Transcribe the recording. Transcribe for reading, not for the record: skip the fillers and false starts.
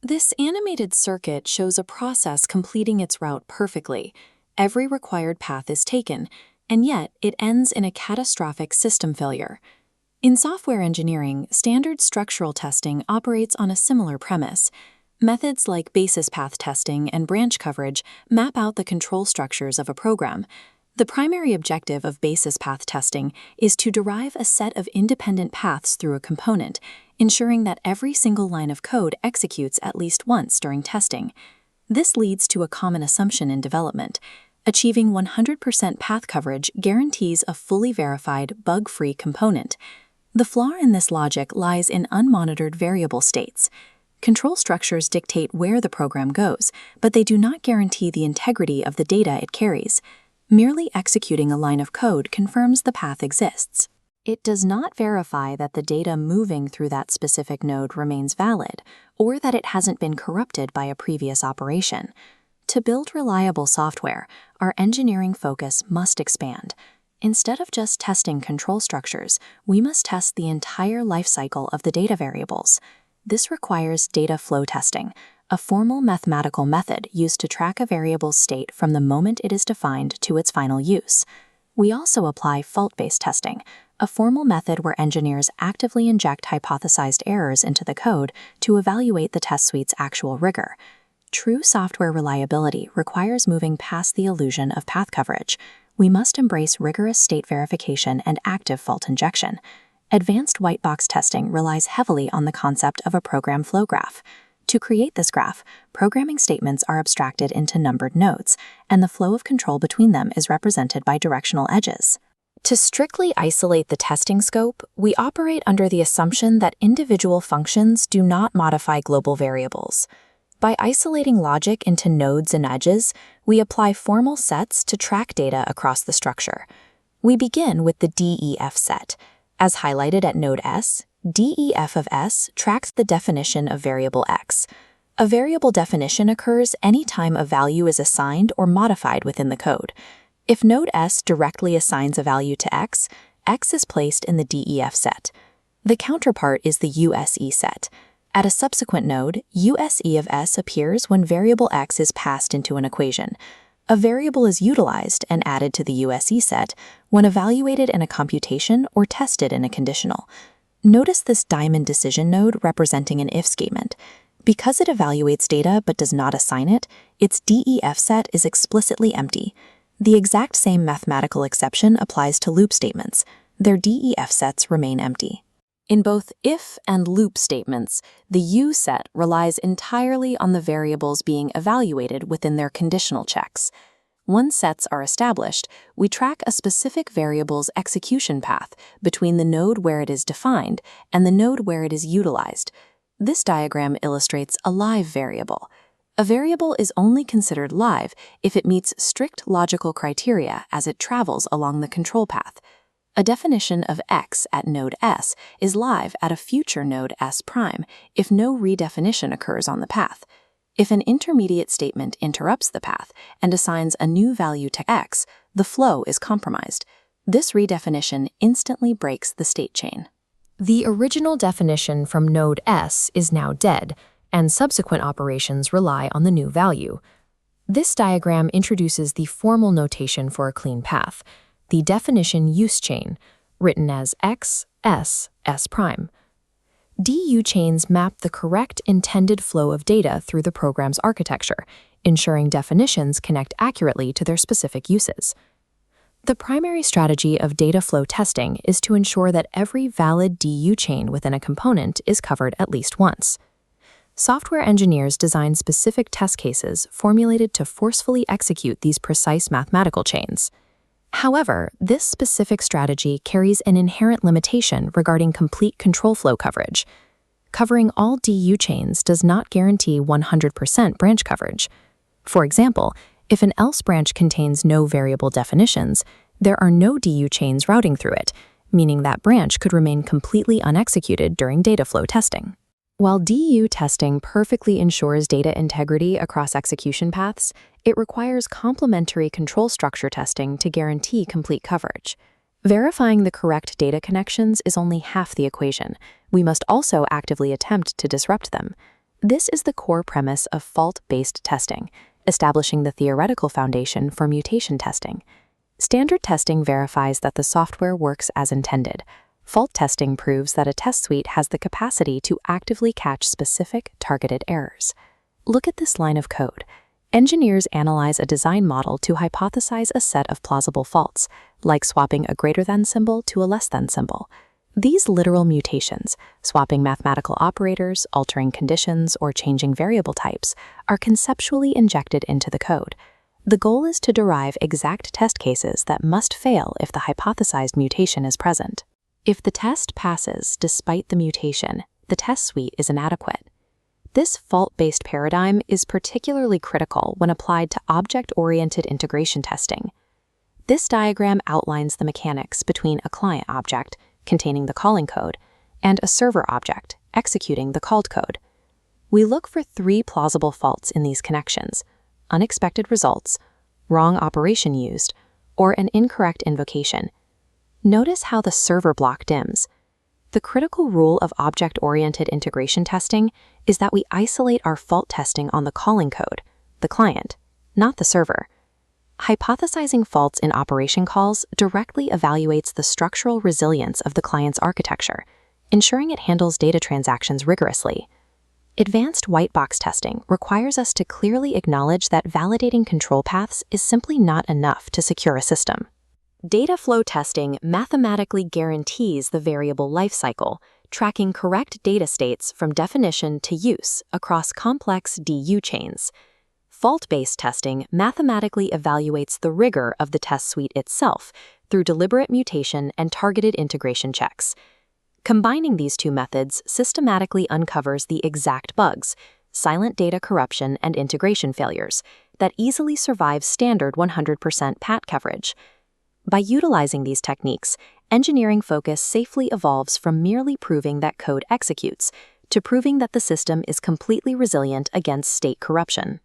This animated circuit shows a process completing its route perfectly. Every required path is taken, and yet it ends in a catastrophic system failure. In software engineering, standard structural testing operates on a similar premise. Methods like basis path testing and branch coverage map out the control structures of a program. The primary objective of basis path testing is to derive a set of independent paths through a component, ensuring that every single line of code executes at least once during testing. This leads to a common assumption in development. Achieving 100% path coverage guarantees a fully verified, bug-free component. The flaw in this logic lies in unmonitored variable states. Control structures dictate where the program goes, but they do not guarantee the integrity of the data it carries. Merely executing a line of code confirms the path exists. It does not verify that the data moving through that specific node remains valid, or that it hasn't been corrupted by a previous operation. To build reliable software, our engineering focus must expand. Instead of just testing control structures, we must test the entire lifecycle of the data variables. This requires data flow testing, a formal mathematical method used to track a variable's state from the moment it is defined to its final use. We also apply fault-based testing, a formal method where engineers actively inject hypothesized errors into the code to evaluate the test suite's actual rigor. True software reliability requires moving past the illusion of path coverage. We must embrace rigorous state verification and active fault injection. Advanced white box testing relies heavily on the concept of a program flow graph. To create this graph, programming statements are abstracted into numbered nodes, and the flow of control between them is represented by directional edges. To strictly isolate the testing scope, we operate under the assumption that individual functions do not modify global variables. By isolating logic into nodes and edges, we apply formal sets to track data across the structure. We begin with the DEF set. As highlighted at node S, DEF of S tracks the definition of variable X. A variable definition occurs anytime a value is assigned or modified within the code. If node S directly assigns a value to X, X is placed in the DEF set. The counterpart is the USE set. At a subsequent node, USE of S appears when variable X is passed into an equation. A variable is utilized and added to the USE set when evaluated in a computation or tested in a conditional. Notice this diamond decision node representing an if statement. Because it evaluates data but does not assign it, its DEF set is explicitly empty. The exact same mathematical exception applies to loop statements. Their DEF sets remain empty. In both if and loop statements, the U set relies entirely on the variables being evaluated within their conditional checks. Once sets are established, we track a specific variable's execution path between the node where it is defined and the node where it is utilized. This diagram illustrates a live variable. A variable is only considered live if it meets strict logical criteria as it travels along the control path. A definition of X at node S is live at a future node S' if no redefinition occurs on the path. If an intermediate statement interrupts the path and assigns a new value to X, the flow is compromised. This redefinition instantly breaks the state chain. The original definition from node S is now dead, and subsequent operations rely on the new value. This diagram introduces the formal notation for a clean path, the definition use chain, written as X, S, S'. DU chains map the correct intended flow of data through the program's architecture, ensuring definitions connect accurately to their specific uses. The primary strategy of data flow testing is to ensure that every valid DU chain within a component is covered at least once. Software engineers design specific test cases formulated to forcefully execute these precise mathematical chains. However, this specific strategy carries an inherent limitation regarding complete control flow coverage. Covering all DU chains does not guarantee 100% branch coverage. For example, if an else branch contains no variable definitions, there are no DU chains routing through it, meaning that branch could remain completely unexecuted during data flow testing. While DU testing perfectly ensures data integrity across execution paths, it requires complementary control structure testing to guarantee complete coverage. Verifying the correct data connections is only half the equation. We must also actively attempt to disrupt them. This is the core premise of fault-based testing, establishing the theoretical foundation for mutation testing. Standard testing verifies that the software works as intended. Fault testing proves that a test suite has the capacity to actively catch specific, targeted errors. Look at this line of code. Engineers analyze a design model to hypothesize a set of plausible faults, like swapping a greater than symbol to a less than symbol. These literal mutations, swapping mathematical operators, altering conditions, or changing variable types, are conceptually injected into the code. The goal is to derive exact test cases that must fail if the hypothesized mutation is present. If the test passes despite the mutation, the test suite is inadequate. This fault-based paradigm is particularly critical when applied to object-oriented integration testing. This diagram outlines the mechanics between a client object, containing the calling code, and a server object, executing the called code. We look for 3 plausible faults in these connections: unexpected results, wrong operation used, or an incorrect invocation. Notice how the server block dims. The critical rule of object-oriented integration testing is that we isolate our fault testing on the calling code, the client, not the server. Hypothesizing faults in operation calls directly evaluates the structural resilience of the client's architecture, ensuring it handles data transactions rigorously. Advanced white box testing requires us to clearly acknowledge that validating control paths is simply not enough to secure a system. Data flow testing mathematically guarantees the variable lifecycle, tracking correct data states from definition to use across complex DU chains. Fault-based testing mathematically evaluates the rigor of the test suite itself through deliberate mutation and targeted integration checks. Combining these 2 methods systematically uncovers the exact bugs, silent data corruption, and integration failures that easily survive standard 100% PAT coverage. By utilizing these techniques, engineering focus safely evolves from merely proving that code executes to proving that the system is completely resilient against state corruption.